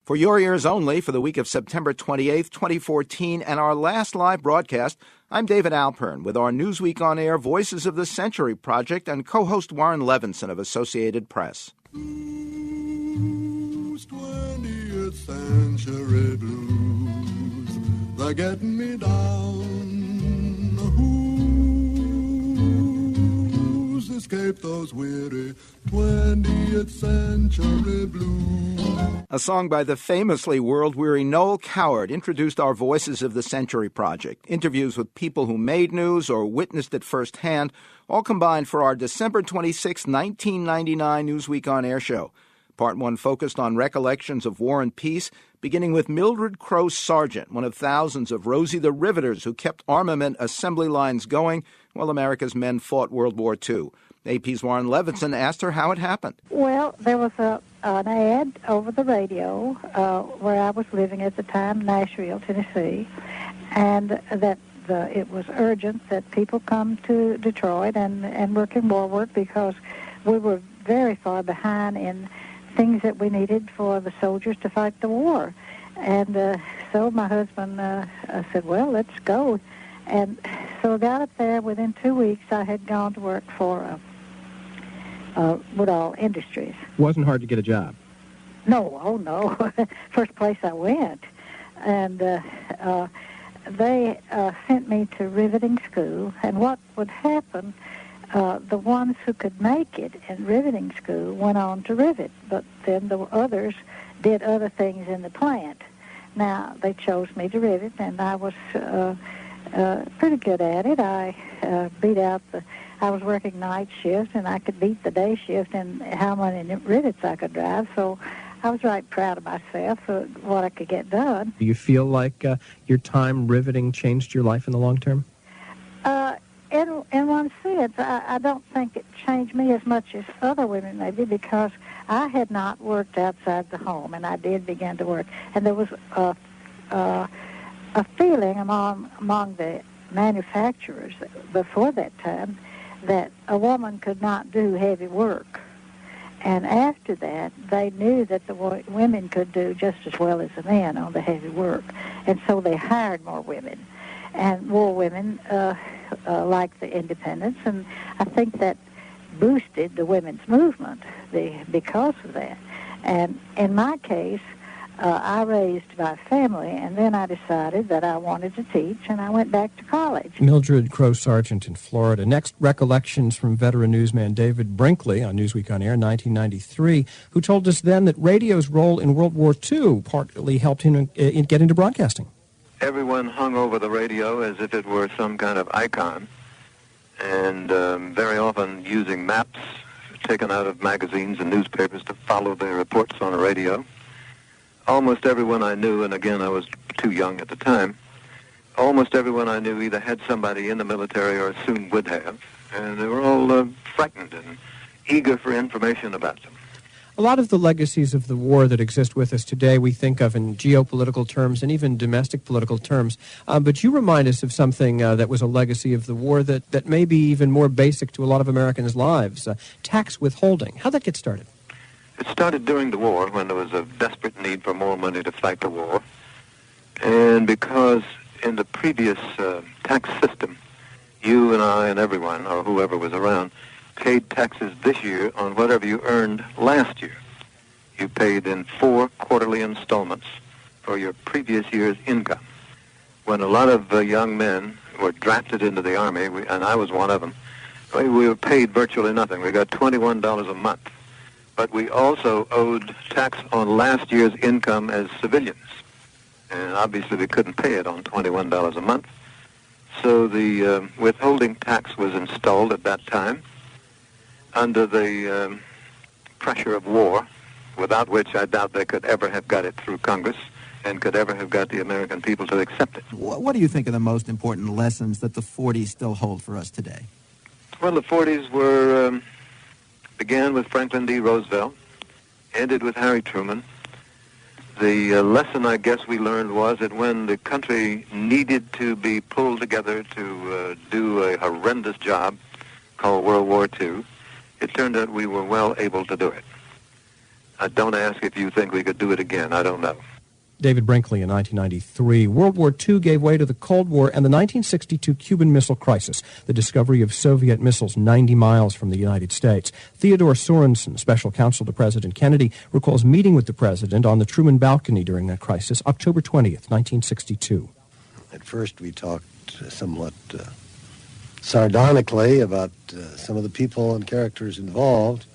For your ears only for the week of September 28th, 2014, and our last live broadcast, I'm David Alpern with our Newsweek On Air Voices of the Century project and co-host Warren Levinson of Associated Press. Blues, 20th century blues, they're getting me down. Who's escaped those weary 20th century blues? A song by the famously world-weary Noel Coward introduced our Voices of the Century project. Interviews with people who made news or witnessed it firsthand, all combined for our December 26, 1999 Newsweek On Air show. Part 1 focused on recollections of war and peace, beginning with Mildred Sargent, one of thousands of Rosie the Riveters who kept armament assembly lines going while America's men fought World War II. AP's Warren Levinson asked her how it happened. Well, there was an ad over the radio where I was living at the time, Nashville, Tennessee, and that it was urgent that people come to Detroit and work in war work because we were very far behind in things that we needed for the soldiers to fight the war. And so my husband said, well, let's go. And so I got up there. Within 2 weeks, I had gone to work for Woodall Industries. Wasn't hard to get a job? No, oh no. First place I went. And they sent me to riveting school. And what would happen, the ones who could make it in riveting school went on to rivet. But then the others did other things in the plant. Now, they chose me to rivet, and I was pretty good at it. I beat out I was working night shift, and I could beat the day shift and how many rivets I could drive. So I was right proud of myself for what I could get done. Do you feel like your time riveting changed your life in the long term? In one sense, I don't think it changed me as much as other women maybe, because I had not worked outside the home, and I did begin to work. And there was a feeling among the manufacturers before that time that a woman could not do heavy work. And after that, they knew that the women could do just as well as the men on the heavy work. And so they hired more women, and more women like the independents. And I think that boosted the women's movement because of that. And in my case, I raised my family, and then I decided that I wanted to teach, and I went back to college. Mildred Sargent in Florida. Next, recollections from veteran newsman David Brinkley on Newsweek On Air in 1993, who told us then that radio's role in World War II partly helped him in get into broadcasting. Everyone hung over the radio as if it were some kind of icon, and very often using maps taken out of magazines and newspapers to follow their reports on the radio. Almost everyone I knew, and again, I was too young at the time, almost everyone I knew either had somebody in the military or soon would have, and they were all frightened and eager for information about them. A lot of the legacies of the war that exist with us today we think of in geopolitical terms and even domestic political terms, but you remind us of something that was a legacy of the war that may be even more basic to a lot of Americans' lives, tax withholding. How'd that get started? It started during the war when there was a desperate need for more money to fight the war. And because in the previous tax system, you and I and everyone, or whoever was around, paid taxes this year on whatever you earned last year. You paid in 4 quarterly installments for your previous year's income. When a lot of young men were drafted into the Army, and I was one of them, we were paid virtually nothing. We got $21 a month. But we also owed tax on last year's income as civilians. And obviously we couldn't pay it on $21 a month. So the withholding tax was installed at that time under the pressure of war, without which I doubt they could ever have got it through Congress and could ever have got the American people to accept it. What do you think are the most important lessons that the 40s still hold for us today? Well, the 40s were... began with Franklin D. Roosevelt, ended with Harry Truman. The lesson I guess we learned was that when the country needed to be pulled together to do a horrendous job called World War II, it turned out we were well able to do it. Don't ask if you think we could do it again. I don't know. David Brinkley in 1993. World War II gave way to the Cold War and the 1962 Cuban Missile Crisis, the discovery of Soviet missiles 90 miles from the United States. Theodore Sorensen, special counsel to President Kennedy, recalls meeting with the president on the Truman balcony during that crisis, October 20th, 1962. At first we talked somewhat sardonically about some of the people and characters involved,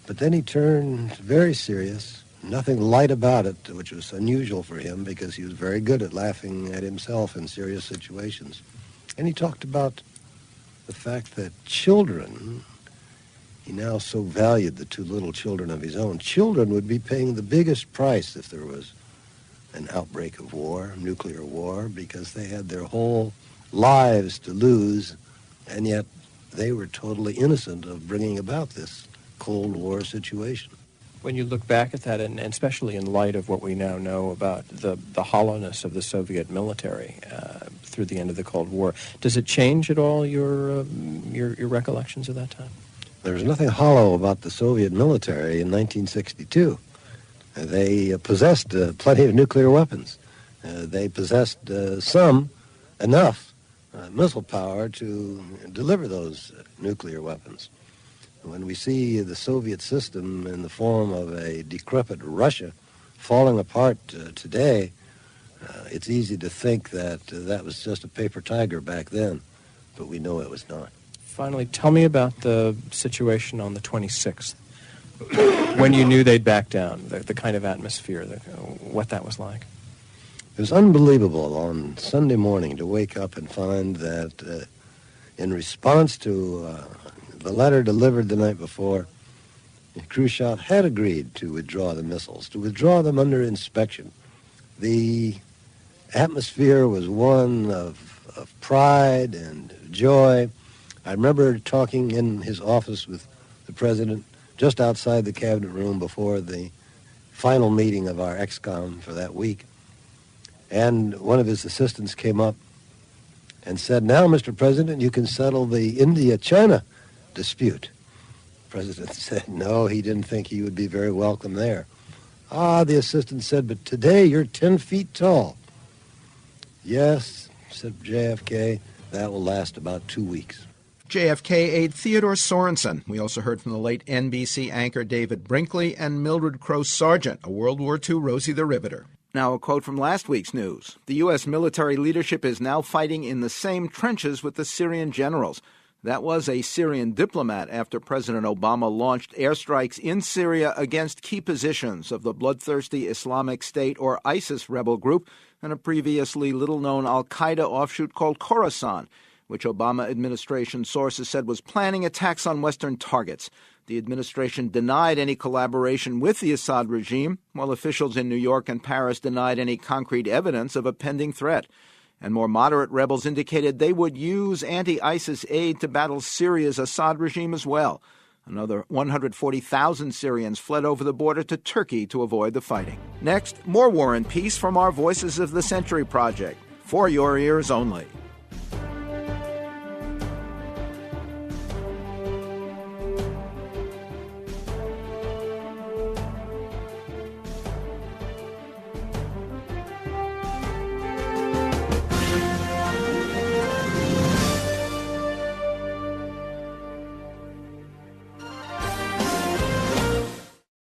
but then he turned very serious. Nothing light about it, which was unusual for him because he was very good at laughing at himself in serious situations. And he talked about the fact that children, he now so valued the two little children of his own, children would be paying the biggest price if there was an outbreak of war, nuclear war, because they had their whole lives to lose, and yet they were totally innocent of bringing about this Cold War situation. When you look back at that, and especially in light of what we now know about the hollowness of the Soviet military through the end of the Cold War, does it change at all your recollections of that time? There was nothing hollow about the Soviet military in 1962. They possessed plenty of nuclear weapons. They possessed enough missile power to deliver those nuclear weapons. When we see the Soviet system in the form of a decrepit Russia falling apart today, it's easy to think that that was just a paper tiger back then, but we know it was not. Finally, tell me about the situation on the 26th, when you knew they'd back down, the kind of atmosphere, what that was like. It was unbelievable on Sunday morning to wake up and find that in response to the letter delivered the night before, Khrushchev had agreed to withdraw the missiles, to withdraw them under inspection. The atmosphere was one of pride and joy. I remember talking in his office with the president just outside the cabinet room before the final meeting of our ex-com for that week. And one of his assistants came up and said, "Now, Mr. President, you can settle the India-China dispute." The president said no, he didn't think he would be very welcome there. The assistant said, "But today you're 10 feet tall." "Yes," said JFK, "that will last about 2 weeks." JFK aide Theodore Sorensen. We also heard from the late NBC anchor David Brinkley and Mildred Sargent, a World War II Rosie the Riveter. Now a quote from last week's news. The U.S. military leadership is now fighting in the same trenches with the Syrian generals. That was a Syrian diplomat after President Obama launched airstrikes in Syria against key positions of the bloodthirsty Islamic State or ISIS rebel group and a previously little-known al-Qaeda offshoot called Khorasan, which Obama administration sources said was planning attacks on Western targets. The administration denied any collaboration with the Assad regime, while officials in New York and Paris denied any concrete evidence of a pending threat. And more moderate rebels indicated they would use anti-ISIS aid to battle Syria's Assad regime as well. Another 140,000 Syrians fled over the border to Turkey to avoid the fighting. Next, more War and Peace from our Voices of the Century project, for your ears only.